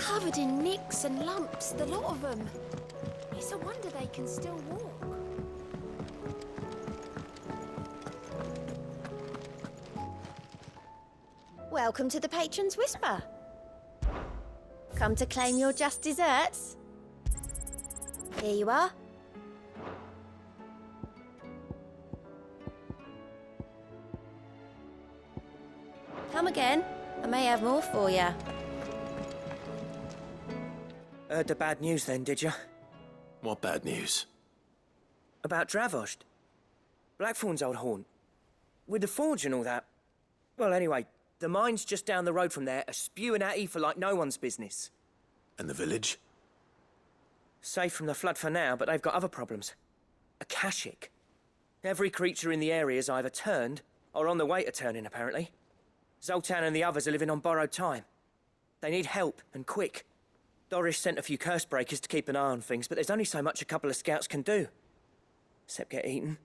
covered in nicks and lumps, the lot of them. It's a wonder they can still walk. Welcome to the Patron's Whisper. Come to claim your just desserts? Here you are. Come again. I may have more for you. Heard the bad news then, did you? What bad news? About Dravost. Blackthorn's old haunt. With the forge and all that. Well, anyway, the mines just down the road from there are spewing at Aoife like no one's business. And the village? Safe from the flood for now, but they've got other problems. Akashic. Every creature in the area is either turned or on the way to turning, apparently. Zoltan and the others are living on borrowed time. They need help, and quick. Doris sent a few curse breakers to keep an eye on things, but there's only so much a couple of scouts can do. Except get eaten.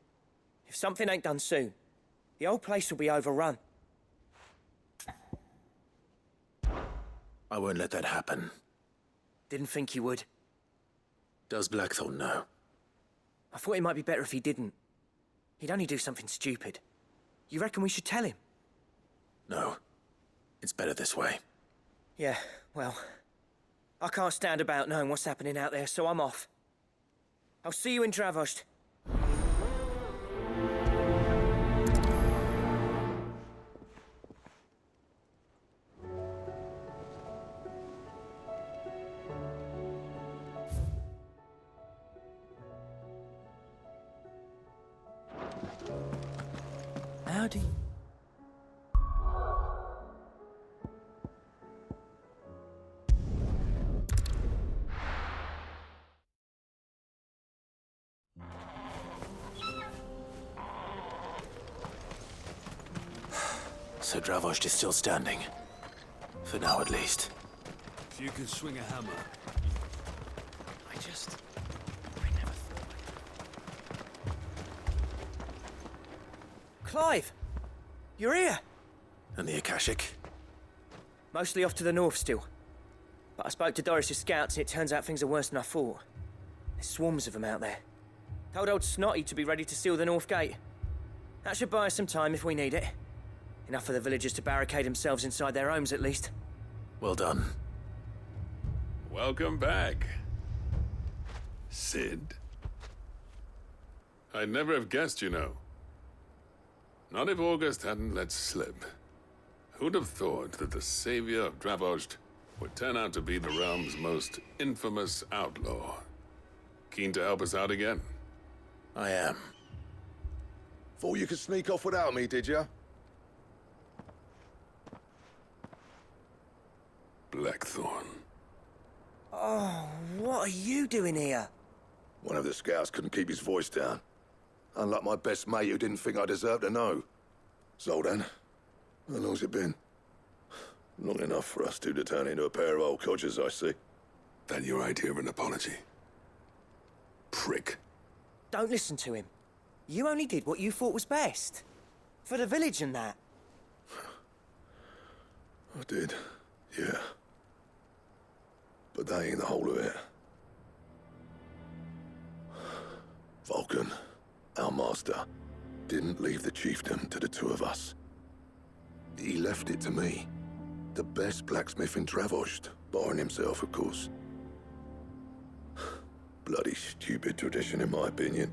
If something ain't done soon, the old place will be overrun. I won't let that happen. Didn't think you would. Does Blackthorn know? I thought it might be better if he didn't. He'd only do something stupid. You reckon we should tell him? No. It's better this way. Yeah, well, I can't stand about knowing what's happening out there, so I'm off. I'll see you in Dravost. Howdy. So Dravost is still standing. For now, at least. If you can swing a hammer. I never thought. Clive! You're here! And the Akashic? Mostly off to the north still. But I spoke to Doris's scouts and it turns out things are worse than I thought. There's swarms of them out there. Told old Snotty to be ready to seal the north gate. That should buy us some time if we need it. Enough for the villagers to barricade themselves inside their homes, at least. Well done. Welcome back, Sid. I'd never have guessed, you know. Not if August hadn't let slip. Who'd have thought that the savior of Dravost would turn out to be the realm's most infamous outlaw? Keen to help us out again? I am. Thought you could sneak off without me, did you? Blackthorn. Oh, what are you doing here? One of the scouts couldn't keep his voice down. Unlike my best mate who didn't think I deserved to know. Zoltan, how long's it been? Long enough for us two to turn into a pair of old codgers, I see. That your idea of an apology? Prick. Don't listen to him. You only did what you thought was best. For the village and that. I did, yeah. But that ain't the whole of it. Vulcan, our master, didn't leave the chiefdom to the two of us. He left it to me. The best blacksmith in Dravost, barring himself, of course. Bloody stupid tradition, in my opinion.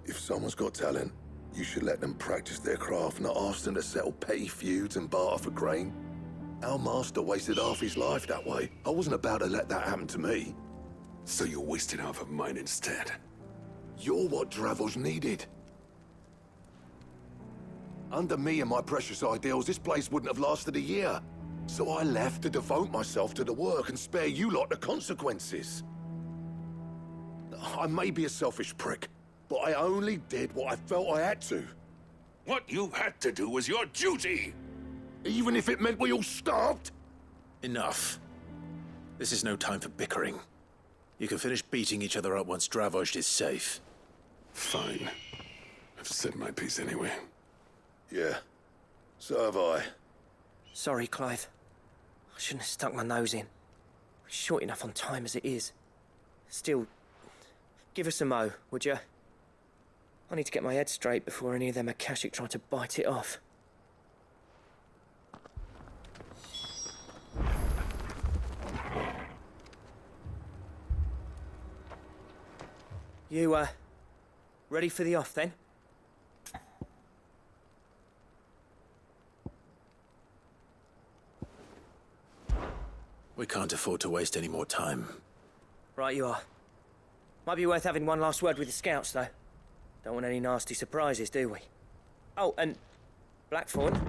If someone's got talent, you should let them practice their craft, not ask them to settle petty feuds and barter for grain. Our master wasted half his life that way. I wasn't about to let that happen to me. So you wasted half of mine instead. You're what Dravost needed. Under me and my precious ideals, this place wouldn't have lasted a year. So I left to devote myself to the work and spare you lot the consequences. I may be a selfish prick, but I only did what I felt I had to. What you had to do was your duty! Even if it meant we all starved? Enough. This is no time for bickering. You can finish beating each other up once Dravost is safe. Fine. I've said my piece anyway. Yeah, so have I. Sorry, Clive. I shouldn't have stuck my nose in. We're short enough on time as it is. Still, give us a mo, would you? I need to get my head straight before any of them Akashic try to bite it off. You, ready for the off, then? We can't afford to waste any more time. Right you are. Might be worth having one last word with the scouts, though. Don't want any nasty surprises, do we? Oh, and Blackthorn,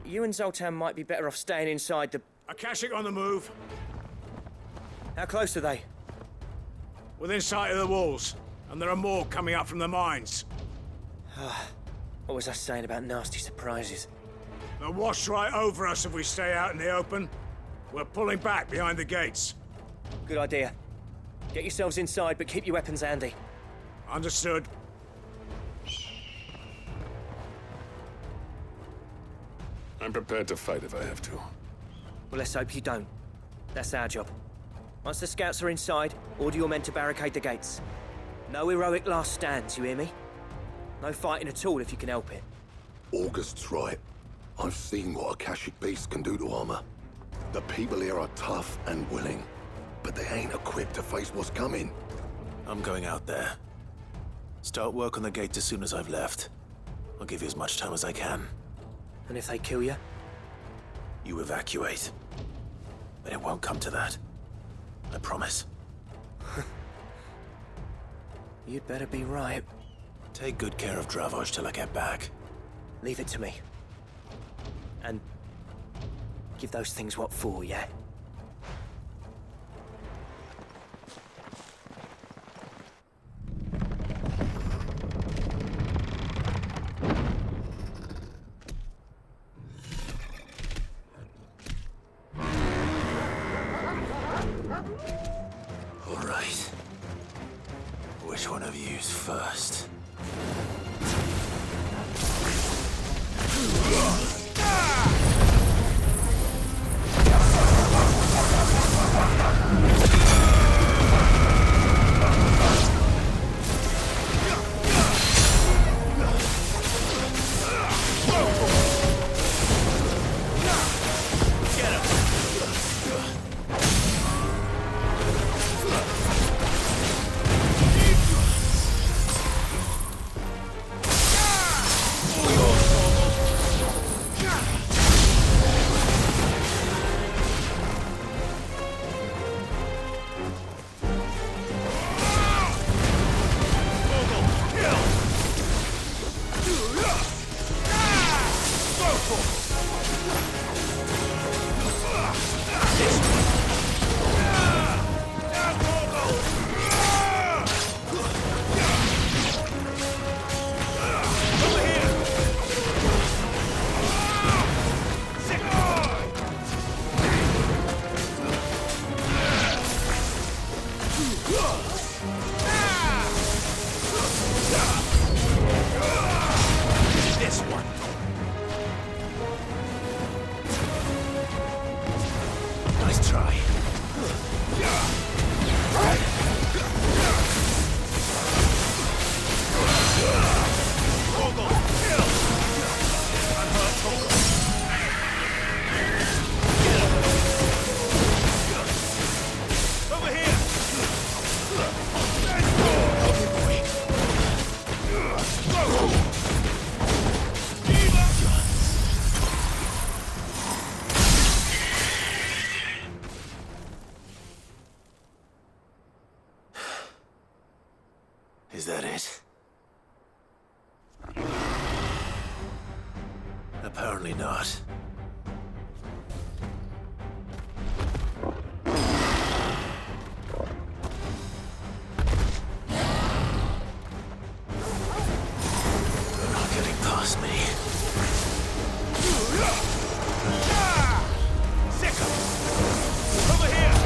you and Zoltan might be better off staying inside the... Akashic on the move. How close are they? Within sight of the walls. And there are more coming up from the mines. What was I saying about nasty surprises? They'll wash right over us if we stay out in the open. We're pulling back behind the gates. Good idea. Get yourselves inside, but keep your weapons handy. Understood. I'm prepared to fight if I have to. Well, let's hope you don't. That's our job. Once the scouts are inside, order your men to barricade the gates. No heroic last stands, you hear me? No fighting at all if you can help it. August's right. I've seen what Akashic beasts can do to armor. The people here are tough and willing, but they ain't equipped to face what's coming. I'm going out there. Start work on the gate as soon as I've left. I'll give you as much time as I can. And if they kill you? You evacuate. But it won't come to that. I promise. You'd better be right. Take good care of Dravoj till I get back. Leave it to me. And give those things what for, yeah? All right. Which one of you's first? Nice try. Is that it? Apparently not. They're not getting past me. Over here!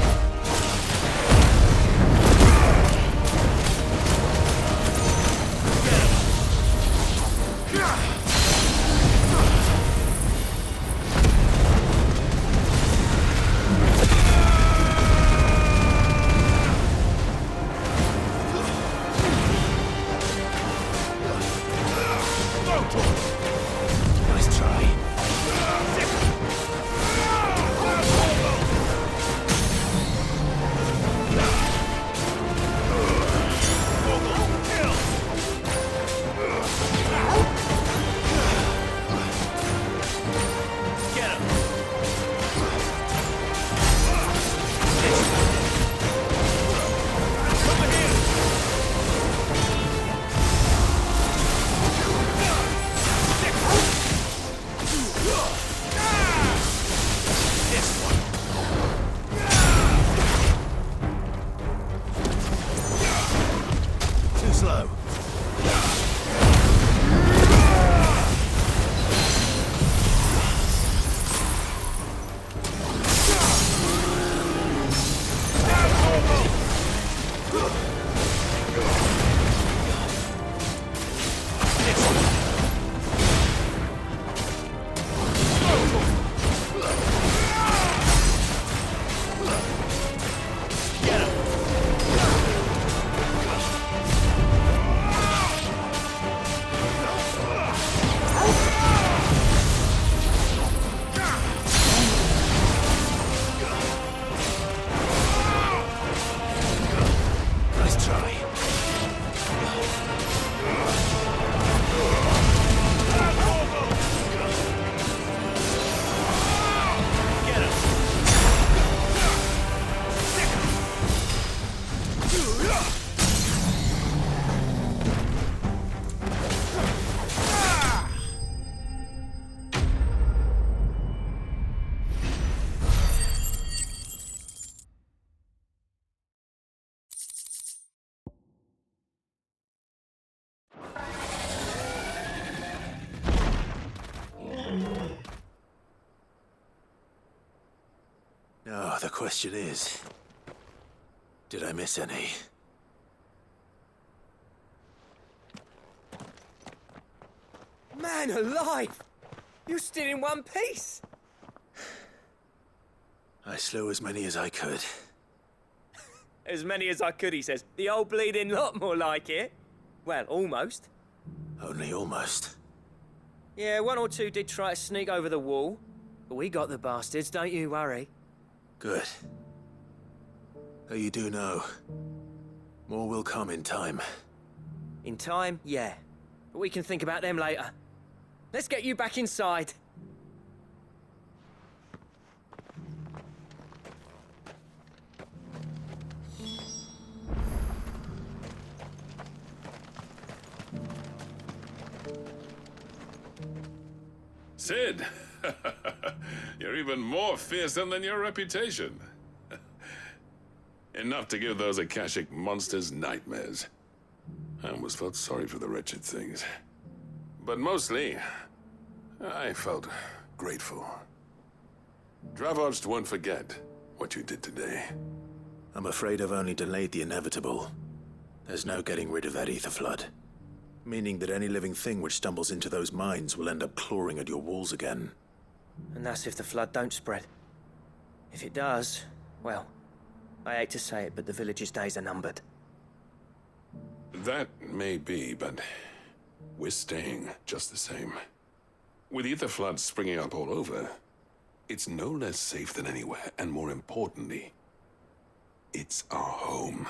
Nice try. Get him! Over here! This one. Too slow. Get him! Nice try. Get him! Now, the question is, did I miss any? Man alive! You're still in one piece! I slew as many as I could. As many as I could, he says. The old bleeding lot, more like it. Well, almost. Only almost. Yeah, one or two did try to sneak over the wall. But we got the bastards, don't you worry. Good. Though you do know, more will come in time. In time, yeah. But we can think about them later. Let's get you back inside. Sid! You're even more fearsome than your reputation. Enough to give those Akashic monsters nightmares. I almost felt sorry for the wretched things. But mostly, I felt grateful. Dravoged won't forget what you did today. I'm afraid I've only delayed the inevitable. There's no getting rid of that ether flood. Meaning that any living thing which stumbles into those mines will end up clawing at your walls again. And that's if the flood don't spread. If it does, well, I hate to say it, but the village's days are numbered. That may be, but we're staying just the same. With ether floods springing up all over, it's no less safe than anywhere, and more importantly, it's our home.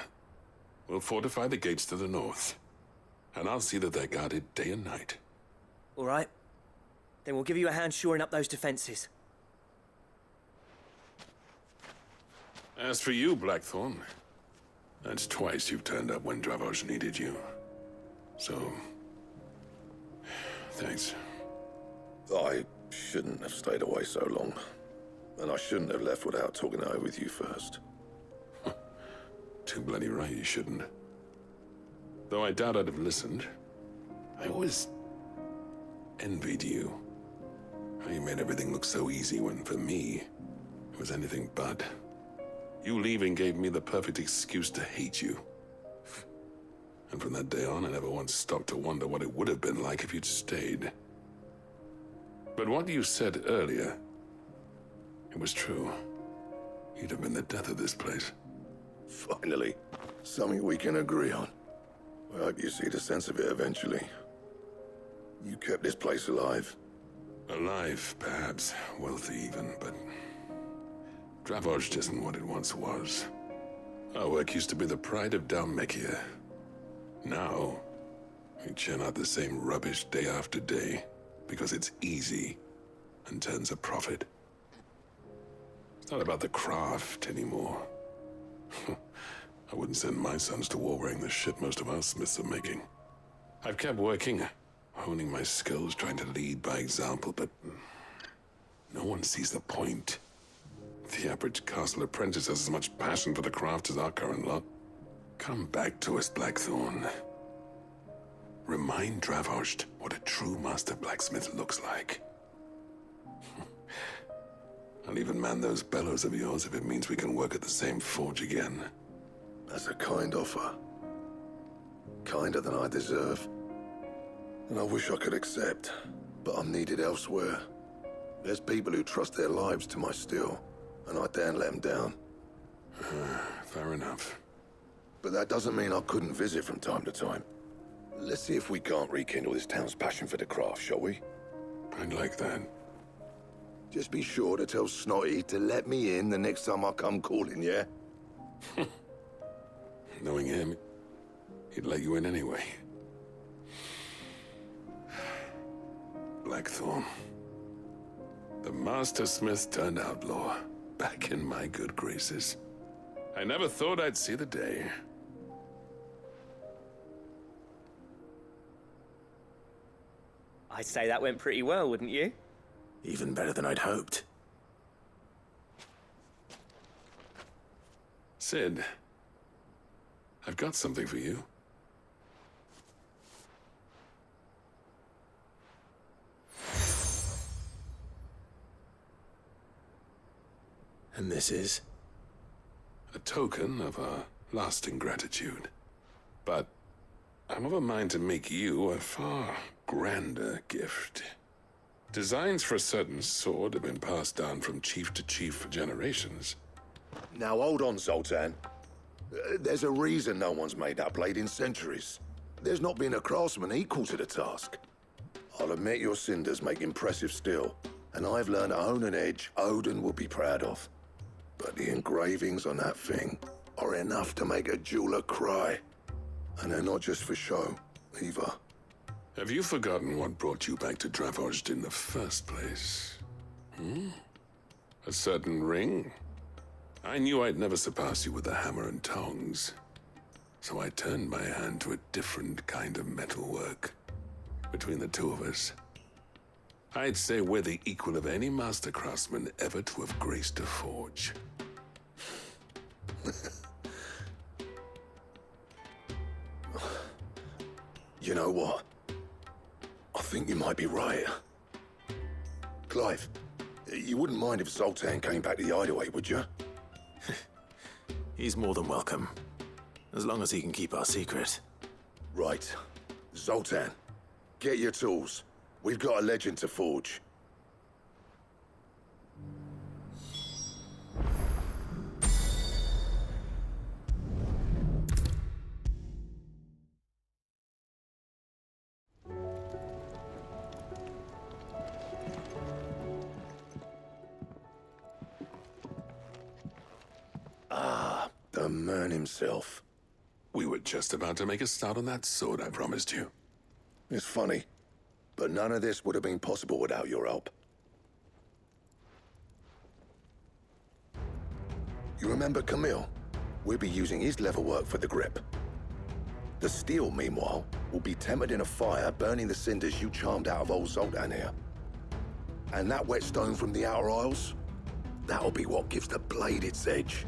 We'll fortify the gates to the north, and I'll see that they're guarded day and night. All right. Then we'll give you a hand shoring up those defenses. As for you, Blackthorn, that's twice you've turned up when Dravos needed you. So, thanks. I shouldn't have stayed away so long. And I shouldn't have left without talking it over with you first. Too bloody right you shouldn't. Though I doubt I'd have listened. I always envied you. How you made everything look so easy when, for me, it was anything but. You leaving gave me the perfect excuse to hate you. And from that day on, I never once stopped to wonder what it would have been like if you'd stayed. But what you said earlier, it was true. You'd have been the death of this place. Finally, something we can agree on. I hope you see the sense of it eventually. You kept this place alive. Alive, perhaps. Wealthy even, but... Dravozhd isn't what it once was. Our work used to be the pride of Dalmekia. Now, we churn out the same rubbish day after day because it's easy and turns a profit. It's not about the craft anymore. I wouldn't send my sons to war wearing the shit most of our smiths are making. I've kept working, honing my skills, trying to lead by example, but no one sees the point. The average castle apprentice has as much passion for the craft as our current lot. Come back to us, Blackthorn. Remind Dravozhd what a true master blacksmith looks like. I'll even man those bellows of yours if it means we can work at the same forge again. That's a kind offer. Kinder than I deserve. And I wish I could accept, but I'm needed elsewhere. There's people who trust their lives to my steel, and I daren't let them down. Fair enough. But that doesn't mean I couldn't visit from time to time. Let's see if we can't rekindle this town's passion for the craft, shall we? I'd like that. Just be sure to tell Snotty to let me in the next time I come calling, yeah? Knowing him, he'd let you in anyway. Blackthorn. The Master Smith turned outlaw, back in my good graces. I never thought I'd see the day. I'd say that went pretty well, wouldn't you? Even better than I'd hoped. Sid, I've got something for you. And this is? A token of our lasting gratitude. But I'm of a mind to make you a far grander gift. Designs for a certain sword have been passed down from chief to chief for generations. Now hold on, Zoltan. There's a reason no one's made that blade in centuries. There's not been a craftsman equal to the task. I'll admit your cinders make impressive steel, and I've learned to own an edge Odin will be proud of. But the engravings on that thing are enough to make a jeweler cry. And they're not just for show, either. Have you forgotten what brought you back to Dravozhd in the first place? A certain ring? I knew I'd never surpass you with a hammer and tongs. So I turned my hand to a different kind of metalwork. Between the two of us, I'd say we're the equal of any master craftsman ever to have graced a forge. You know what? I think you might be right. Clive, you wouldn't mind if Zoltan came back to the hideaway, would you? He's more than welcome. As long as he can keep our secret. Right. Zoltan, get your tools. We've got a legend to forge. The man himself. We were just about to make a start on that sword I promised you. It's funny, but none of this would have been possible without your help. You remember Camille? We'll be using his leatherwork for the grip. The steel, meanwhile, will be tempered in a fire, burning the cinders you charmed out of old Zoltan here. And that whetstone from the Outer Isles, that'll be what gives the blade its edge.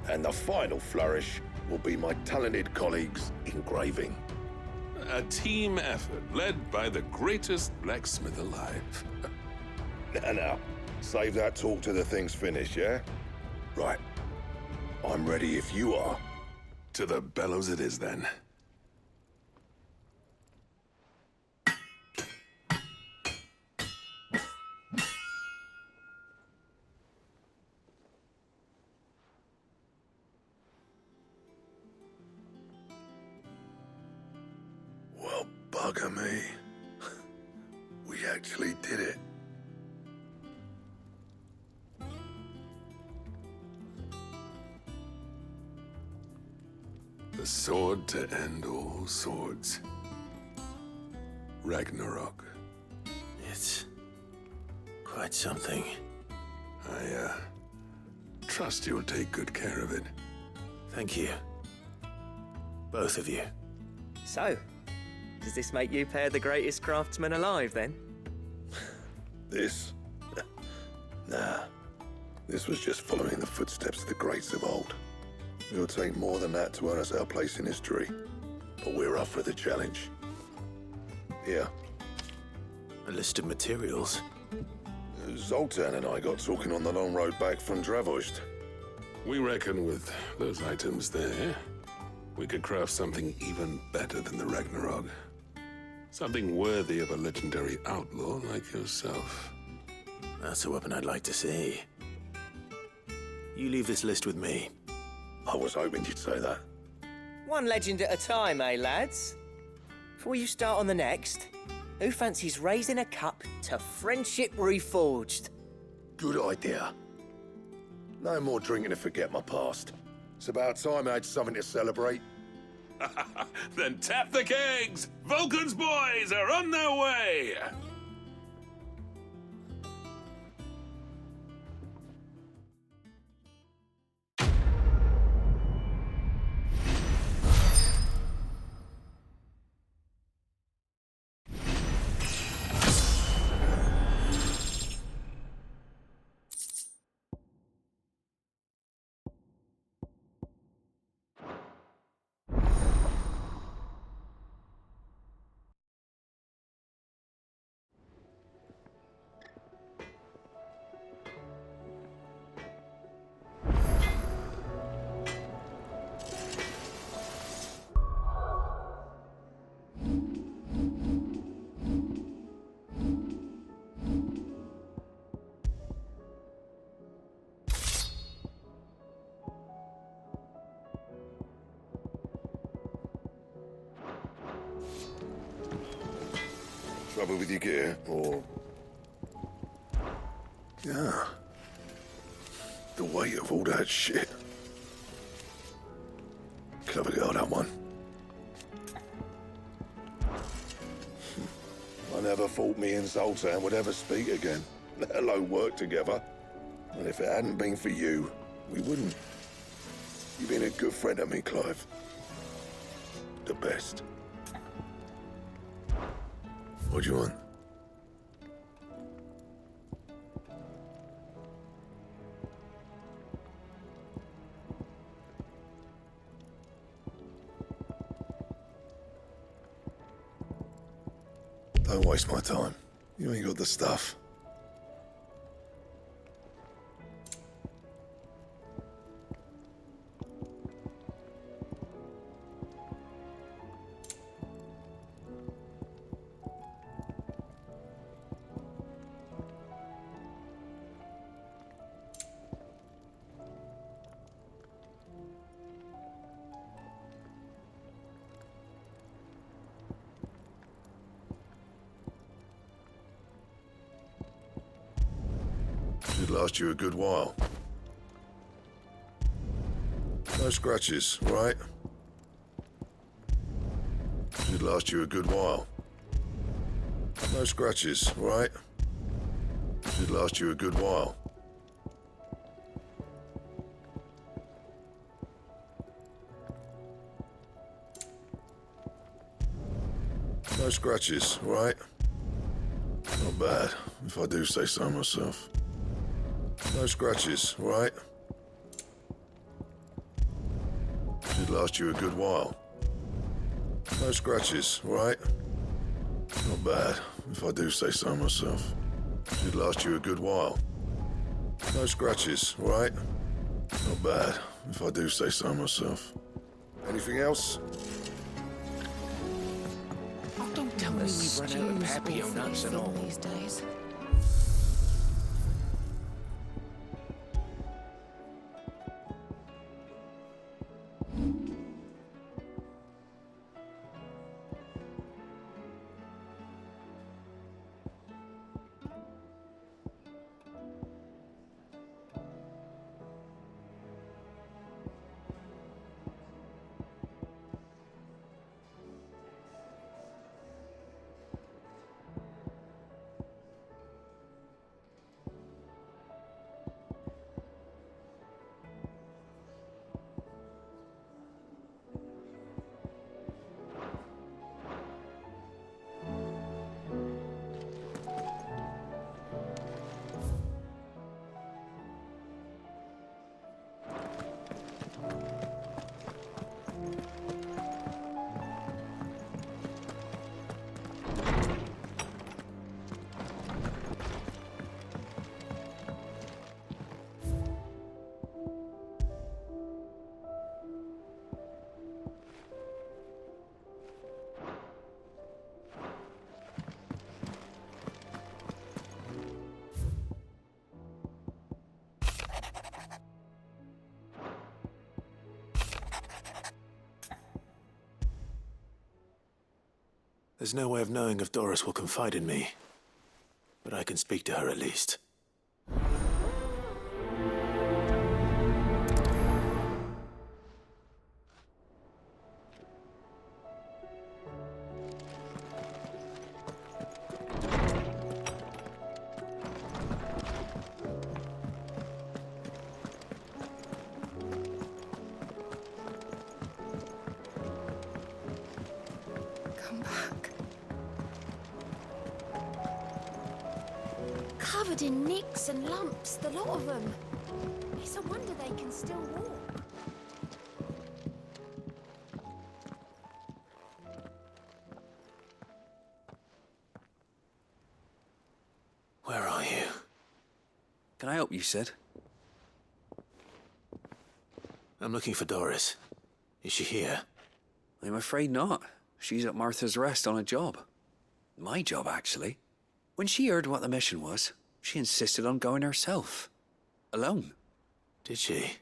And the final flourish will be my talented colleagues' engraving. A team effort led by the greatest blacksmith alive. Now, save that talk till the thing's finished, yeah? Right. I'm ready if you are. To the bellows it is, then. Well, Bugger me. We actually did it. The sword to end all swords. Ragnarok. It's quite something. I trust you'll take good care of it. Thank you. Both of you. So, does this make you pair the greatest craftsmen alive, then? This? Nah. This was just following the footsteps of the greats of old. It'll take more than that to earn us our place in history. But we're up for the challenge. Here. A list of materials. Zoltan and I got talking on the long road back from Dravozd. We reckon with those items there, we could craft something even better than the Ragnarok. Something worthy of a legendary outlaw like yourself. That's a weapon I'd like to see. You leave this list with me. I was hoping you'd say that. One legend at a time, eh, lads? Before you start on the next, who fancies raising a cup to friendship reforged? Good idea. No more drinking to forget my past. It's about time I had something to celebrate. Then tap the kegs! Vulcan's boys are on their way! Trouble with your gear, or... Yeah. The weight of all that shit. Clever girl, that one. I never thought me and Zoltan would ever speak again, let alone work together. And if it hadn't been for you, we wouldn't. You've been a good friend to me, Clive. The best. What do you want? Don't waste my time. You ain't got the stuff. Should last you a good while. No scratches, right? Should last you a good while. No scratches, right? Should last you a good while. No scratches, right? Not bad, if I do say so myself. No scratches, right? Should last you a good while. No scratches, right? Not bad, if I do say so myself. Should last you a good while. No scratches, right? Not bad, if I do say so myself. Anything else? Oh, don't tell me we've run out of papio nuts and all these days. There's no way of knowing if Doris will confide in me. But I can speak to her at least. Come back. Covered in nicks and lumps, the lot of them. It's a wonder they can still walk. Where are you? Can I help you, Sid? I'm looking for Doris. Is she here? I'm afraid not. She's at Martha's Rest on a job. My job, actually. When she heard what the mission was, she insisted on going herself. Alone. Did she?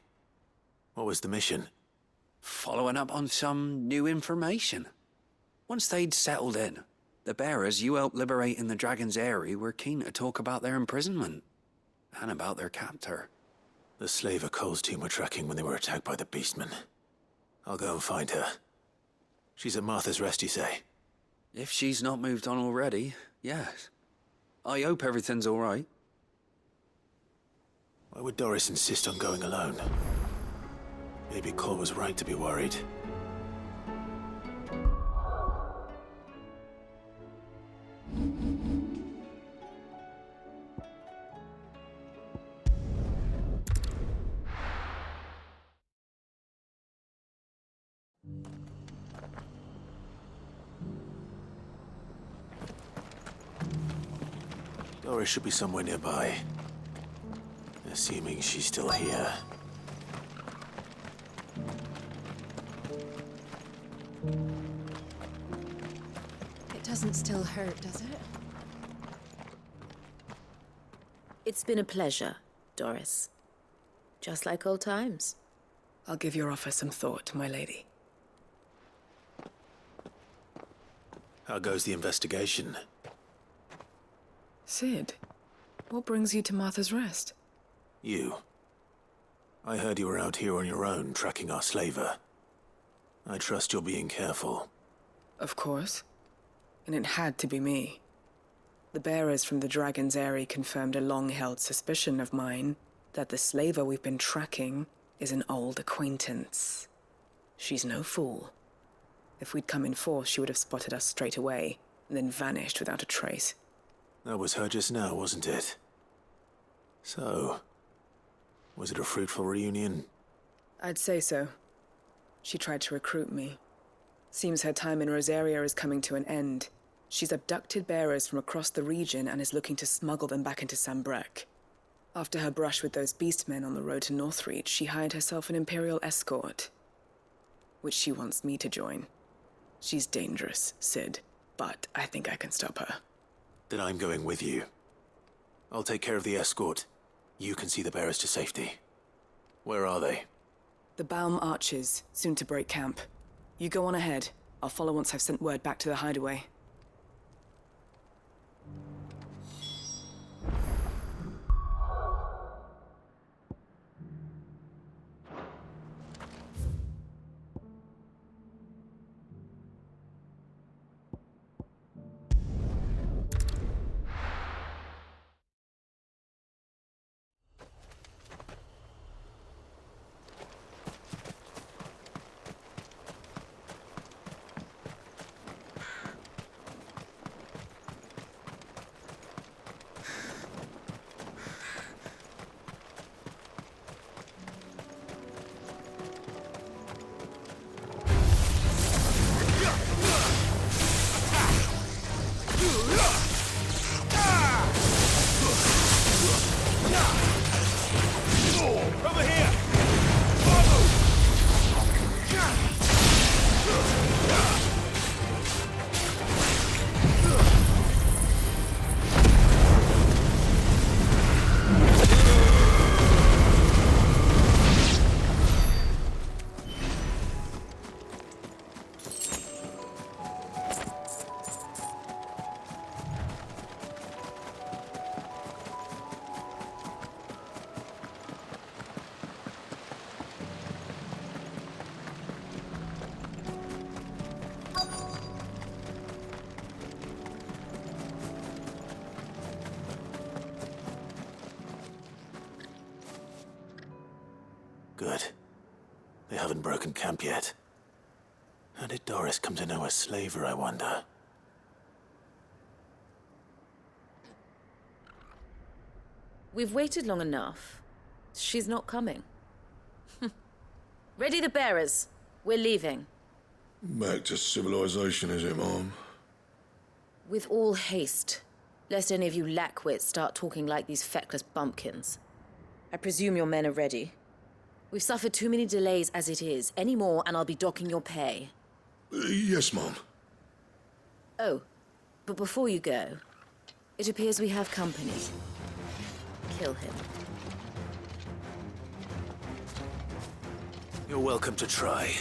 What was the mission? Following up on some new information. Once they'd settled in, the bearers you helped liberate in the Dragon's Eyrie were keen to talk about their imprisonment. And about their captor. The slaver Cole's team were tracking when they were attacked by the Beastmen. I'll go and find her. She's at Martha's Rest, you say? If she's not moved on already, yes. I hope everything's all right. Why would Doris insist on going alone? Maybe Cole was right to be worried. Doris should be somewhere nearby. Assuming she's still here. It doesn't still hurt, does it? It's been a pleasure, Doris. Just like old times. I'll give your offer some thought, my lady. How goes the investigation? Sid, what brings you to Martha's Rest? You. I heard you were out here on your own, tracking our slaver. I trust you're being careful. Of course. And it had to be me. The bearers from the Dragon's Eyrie confirmed a long-held suspicion of mine that the slaver we've been tracking is an old acquaintance. She's no fool. If we'd come in force, she would have spotted us straight away, and then vanished without a trace. That was her just now, wasn't it? So, was it a fruitful reunion? I'd say so. She tried to recruit me. Seems her time in Rosaria is coming to an end. She's abducted bearers from across the region and is looking to smuggle them back into Sambrec. After her brush with those beastmen on the road to Northreach, she hired herself an Imperial escort, which she wants me to join. She's dangerous, Sid, but I think I can stop her. Then I'm going with you. I'll take care of the escort. You can see the bearers to safety. Where are they? The Baum Archers, soon to break camp. You go on ahead. I'll follow once I've sent word back to the hideaway. Good. They haven't broken camp yet. How did Doris come to know a slaver, I wonder? We've waited long enough. She's not coming. Ready the bearers. We're leaving. Back to civilization, is it, Mom? With all haste, lest any of you lackwits start talking like these feckless bumpkins. I presume your men are ready. We've suffered too many delays as it is. Any more, and I'll be docking your pay. Yes, Mom. Oh, but before you go, it appears we have company. Kill him. You're welcome to try.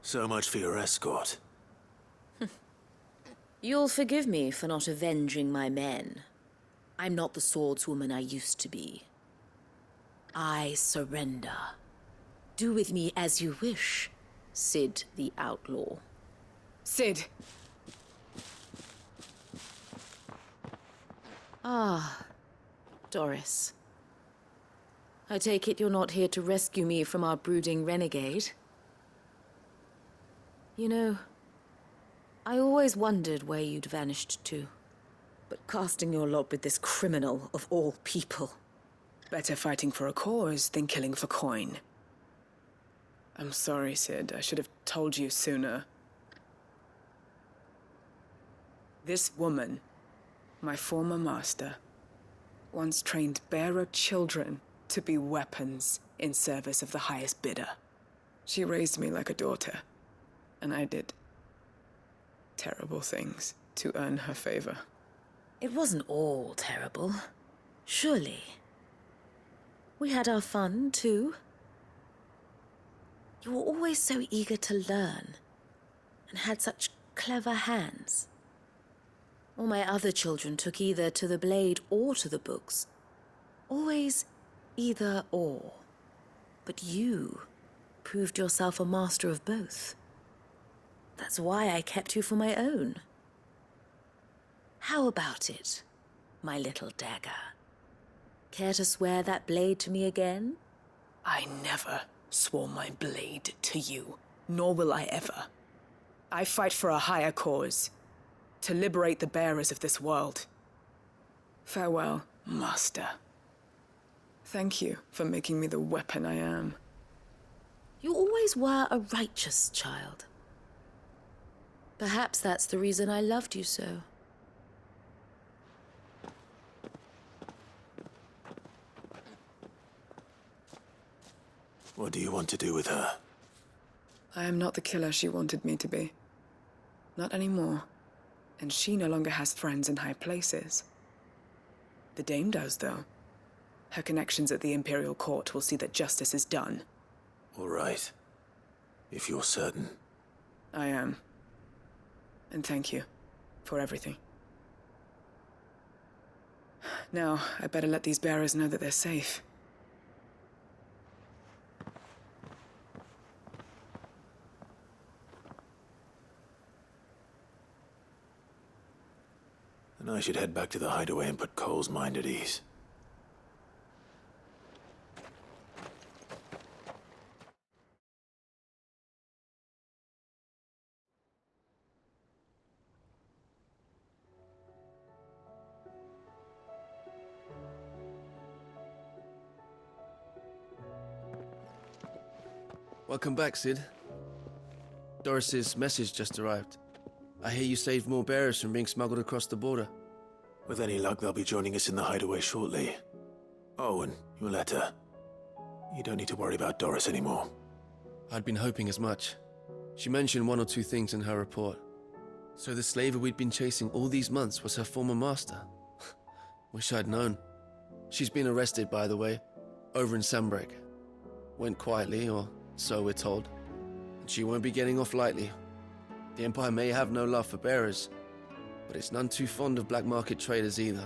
So much for your escort. You'll forgive me for not avenging my men. I'm not the swordswoman I used to be. I surrender. Do with me as you wish, Sid the Outlaw. Sid! Ah, Doris. I take it you're not here to rescue me from our brooding renegade? You know, I always wondered where you'd vanished to. But casting your lot with this criminal of all people. Better fighting for a cause than killing for coin. I'm sorry, Sid. I should have told you sooner. This woman, my former master, once trained bearer children to be weapons in service of the highest bidder. She raised me like a daughter, and I did terrible things to earn her favor. It wasn't all terrible, surely. We had our fun, too. You were always so eager to learn, and had such clever hands. All my other children took either to the blade or to the books. Always either or. But you proved yourself a master of both. That's why I kept you for my own. How about it, my little dagger? Care to swear that blade to me again? I never swore my blade to you, nor will I ever. I fight for a higher cause, to liberate the bearers of this world. Farewell, Master. Thank you for making me the weapon I am. You always were a righteous child. Perhaps that's the reason I loved you so. What do you want to do with her? I am not the killer she wanted me to be. Not anymore. And she no longer has friends in high places. The Dame does, though. Her connections at the Imperial Court will see that justice is done. All right. If you're certain. I am. And thank you for everything. Now, I better let these bearers know that they're safe. I should head back to the hideaway and put Cole's mind at ease. Welcome back, Sid. Doris's message just arrived. I hear you saved more bearers from being smuggled across the border. With any luck, they'll be joining us in the hideaway shortly. Oh, and your letter. You don't need to worry about Doris anymore. I'd been hoping as much. She mentioned one or two things in her report. So the slaver we'd been chasing all these months was her former master. Wish I'd known. She's been arrested, by the way, over in Sunbreak. Went quietly, or so we're told. And she won't be getting off lightly. The Empire may have no love for bearers, but it's none too fond of black market traders either.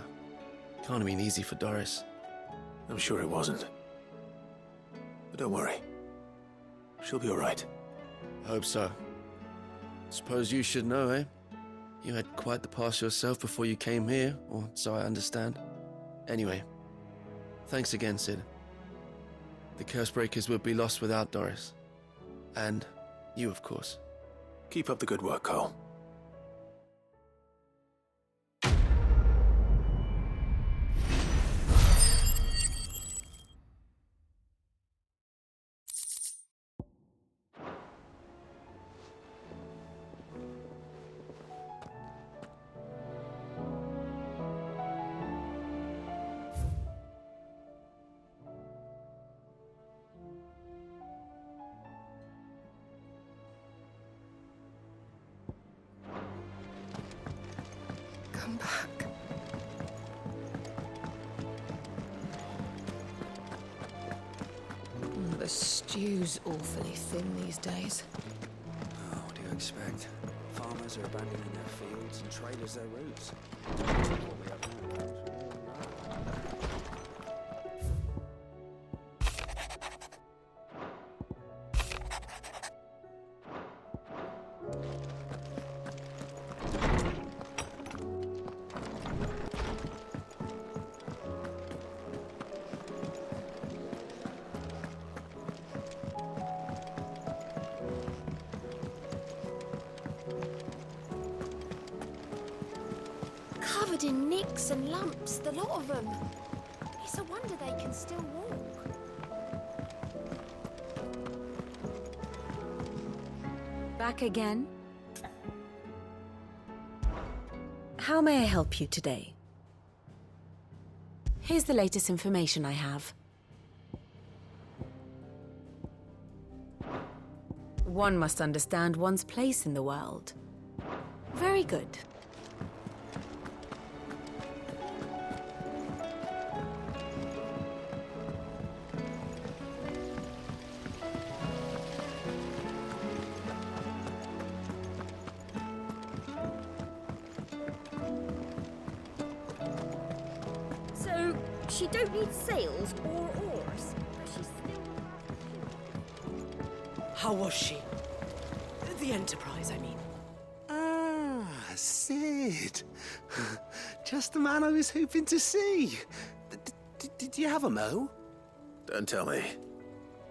Can't have been easy for Doris. I'm sure it wasn't. But don't worry. She'll be all right. Hope so. Suppose you should know, eh? You had quite the past yourself before you came here, or so I understand. Anyway, thanks again, Sid. The Cursebreakers would be lost without Doris. And you, of course. Keep up the good work, Cole. Come back. The stew's awfully thin these days. Oh, what do you expect? Farmers are abandoning their fields and traders their roots. That's what we have now. Covered in nicks and lumps, the lot of them. It's a wonder they can still walk. Back again? How may I help you today? Here's the latest information I have. One must understand one's place in the world. Very good. So, she don't need sails or oars, but she's still... How was she? The Enterprise, I mean. Ah, Sid. Just the man I was hoping to see. Did you have a mo? Don't tell me.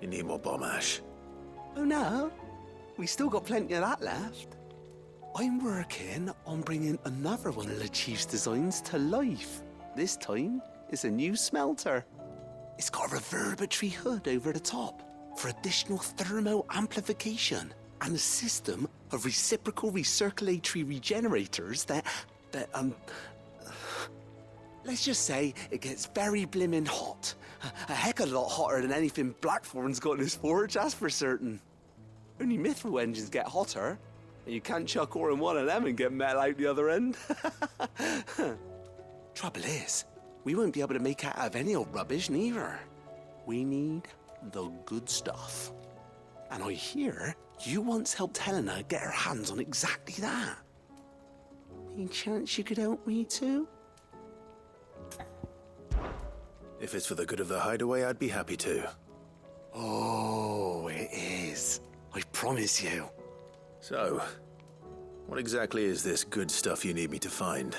You need more bomb ash. Oh, no. We still got plenty of that left. I'm working on bringing another one of the Chief's designs to life. This time, it's a new smelter. It's got a reverberatory hood over the top for additional thermo amplification and a system of reciprocal recirculatory regenerators that let's just say it gets very blimmin' hot. A heck of a lot hotter than anything Blackthorn's got in his forge, that's for certain. Only Mithril engines get hotter, and you can't chuck ore in one of them and get metal out the other end. Trouble is, we won't be able to make out of any old rubbish neither. We need the good stuff. And I hear you once helped Helena get her hands on exactly that. Any chance you could help me too? If it's for the good of the hideaway, I'd be happy to. Oh, it is. I promise you. So, what exactly is this good stuff you need me to find?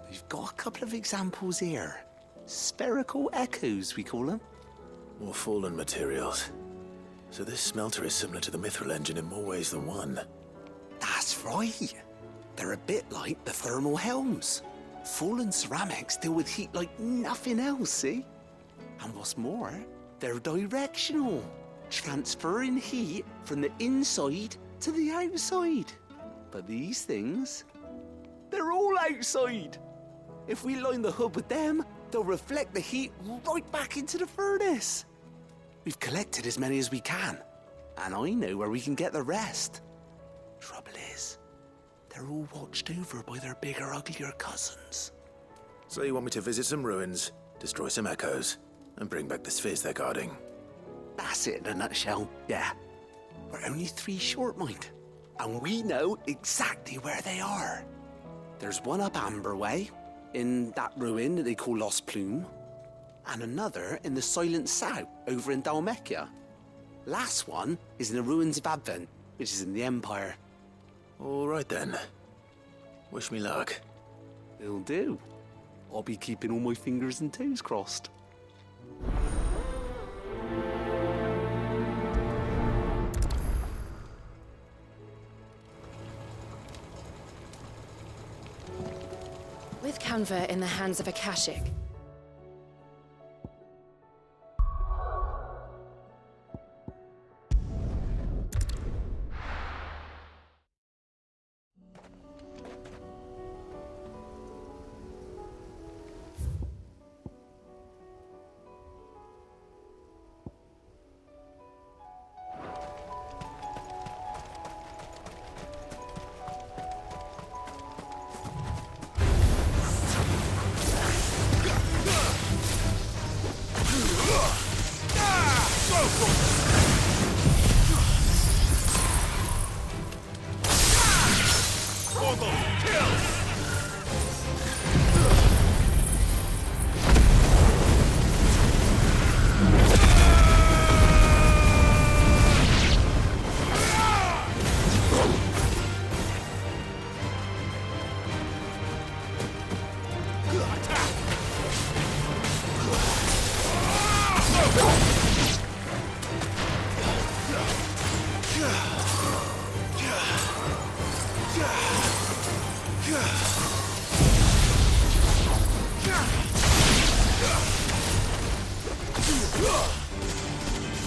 We've got a couple of examples here. Spherical echoes, we call them. More fallen materials. So this smelter is similar to the Mithril engine in more ways than one. That's right. They're a bit like the thermal helms. Fallen ceramics deal with heat like nothing else, see? And what's more, they're directional, transferring heat from the inside to the outside. But these things, they're all outside. If we line the hood with them, they'll reflect the heat right back into the furnace. We've collected as many as we can, and I know where we can get the rest. Trouble is, they're all watched over by their bigger, uglier cousins. So you want me to visit some ruins, destroy some echoes, and bring back the spheres they're guarding? That's it in a nutshell, yeah. We're only 3 short, mind, and we know exactly where they are. There's one up Amber Way, in that ruin that they call Lost Plume, and another in the Silent South, over in Dalmekia. Last one is in the ruins of Advent, which is in the Empire. All right then. Wish me luck. Will do. I'll be keeping all my fingers and toes crossed. With Canva in the hands of Akashic,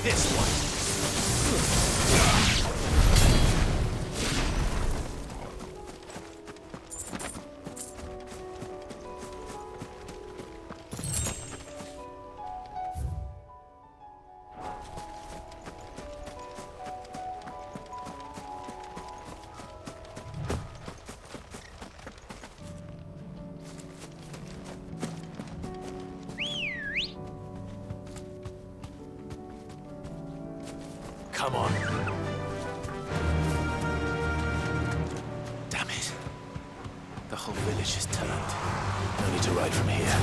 This one. Come on. Damn it. The whole village is turned. No need to ride from here.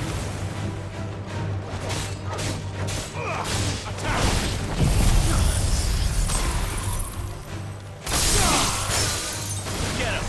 Get him!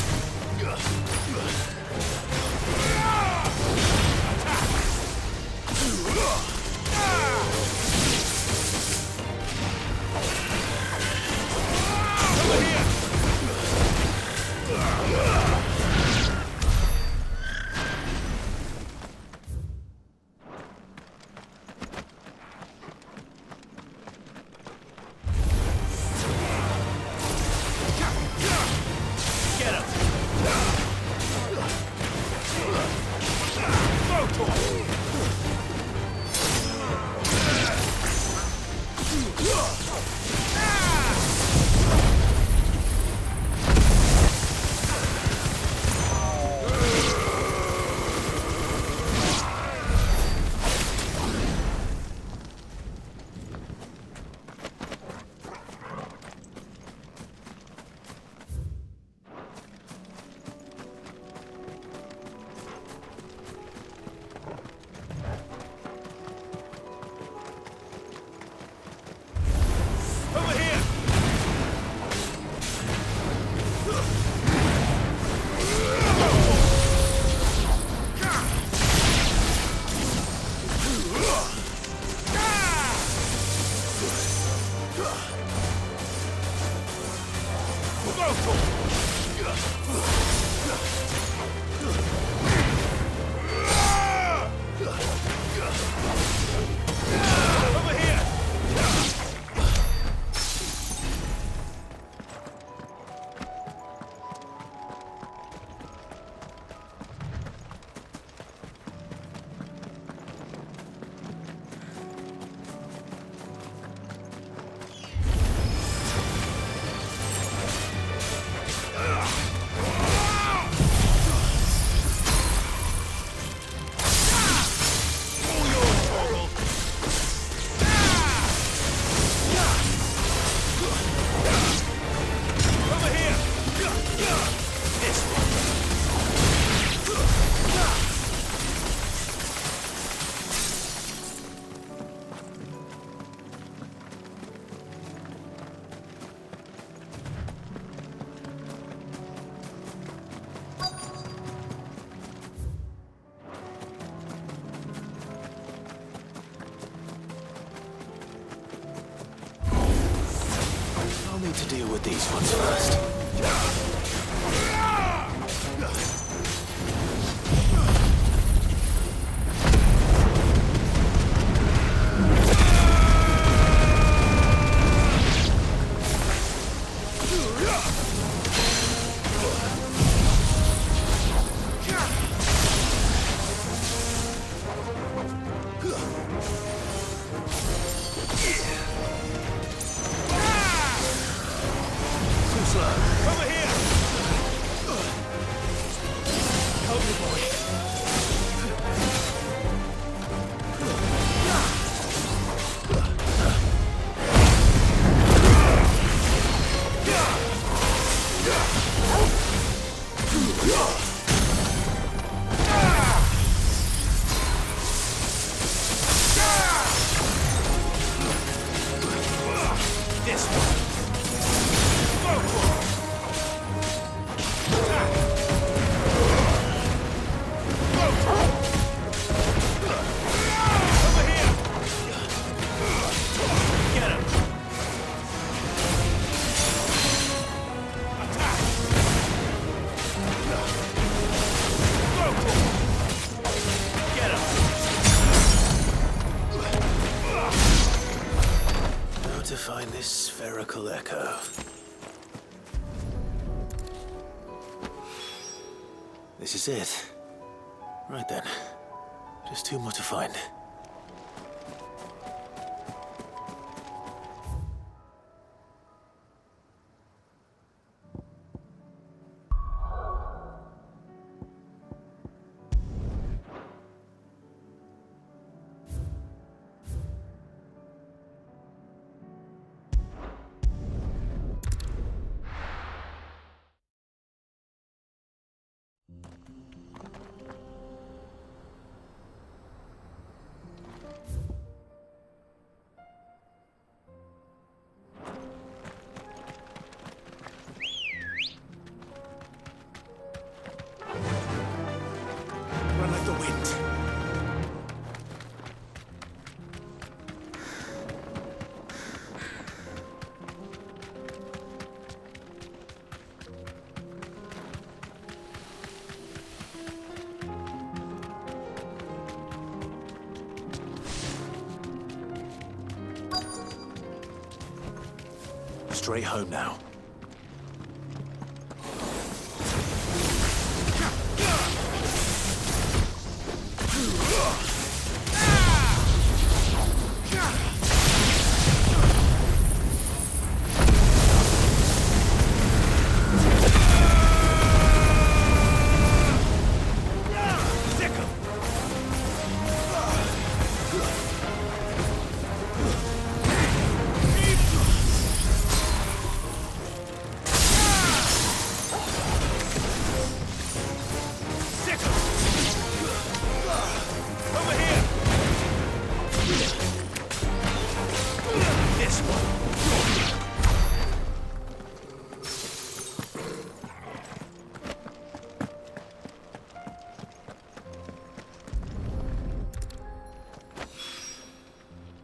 need to deal with these ones first. To find this spherical echo. This is it. Right then. Just two more to find. Run like the wind. Straight home now.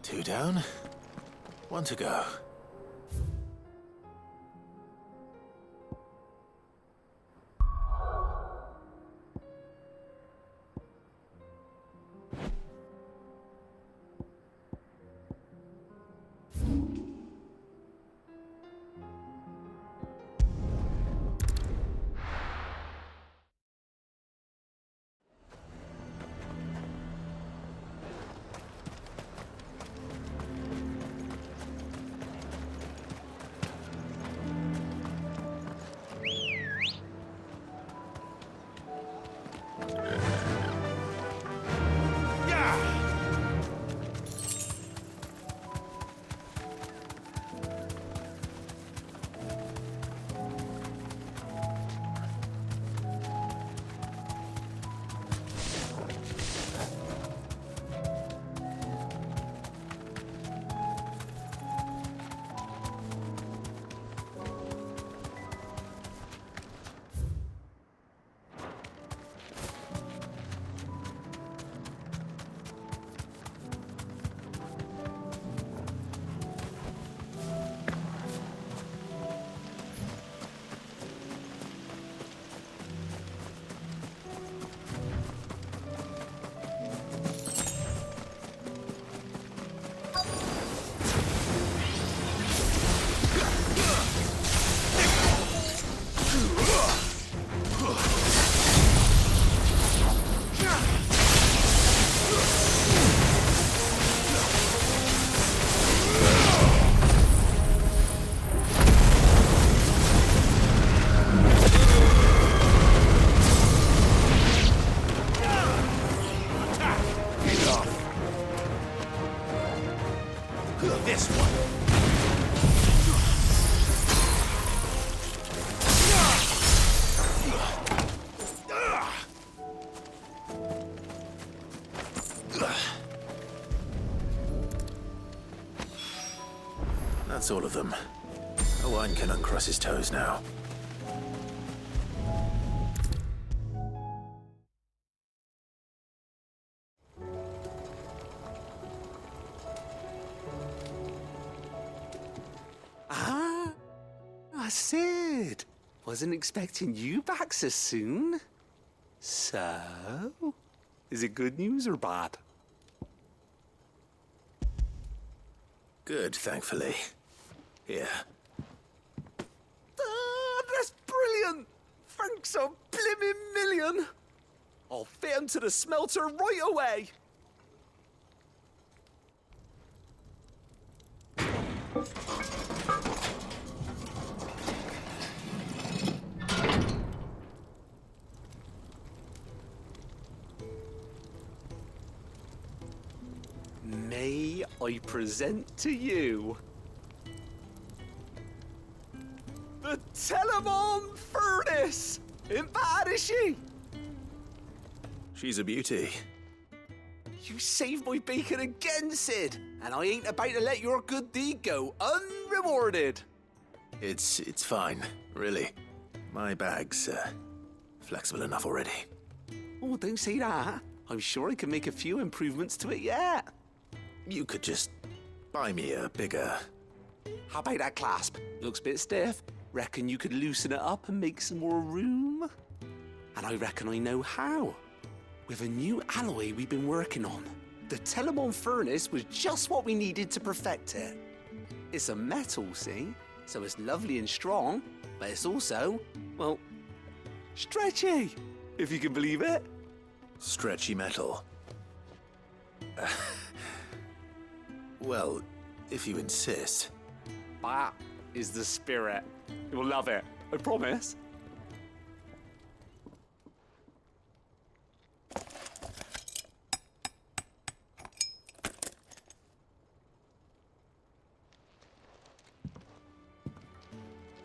Two down, one to go. this one. That's all of them. Owain can uncross his toes now. Sid! Wasn't expecting you back so soon. So, is it good news or bad? Good, thankfully. Here. That's brilliant! Thanks a blimmin' million! I'll fit 'em to the smelter right away! May I present to you the Telemon Furnace! Ain't bad, is she? She's a beauty. You saved my bacon again, Sid, and I ain't about to let your good deed go unrewarded. It's fine, really. My bag's flexible enough already. Oh, don't say that. I'm sure I can make a few improvements to it yet. You could just buy me a bigger... How about that clasp? Looks a bit stiff. Reckon you could loosen it up and make some more room? And I reckon I know how. With a new alloy we've been working on. The Telemon Furnace was just what we needed to perfect it. It's a metal, see? So it's lovely and strong, but it's also, well, stretchy, if you can believe it. Stretchy metal. Well, if you insist. That is the spirit. You'll love it, I promise.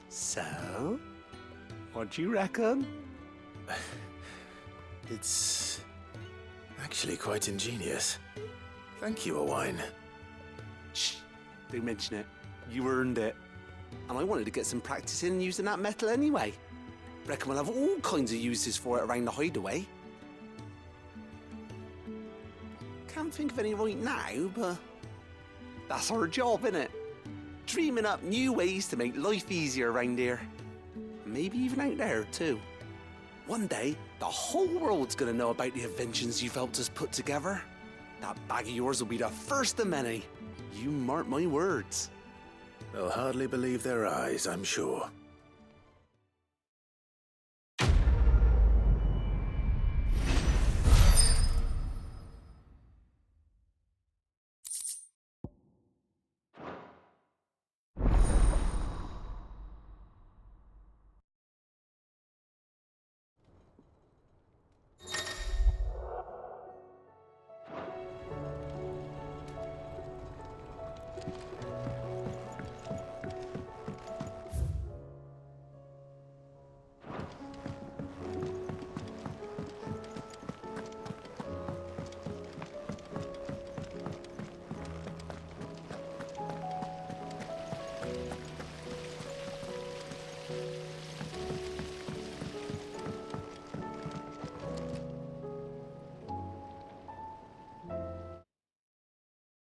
So, what do you reckon? It's actually quite ingenious. Thank you, Owain. Shh, don't mention it. You earned it. And I wanted to get some practice in using that metal anyway. Reckon we'll have all kinds of uses for it around the hideaway. Can't think of any right now, but that's our job, innit? Dreaming up new ways to make life easier around here. Maybe even out there, too. One day, the whole world's gonna know about the inventions you've helped us put together. That bag of yours will be the first of many. You mark my words. They'll hardly believe their eyes, I'm sure.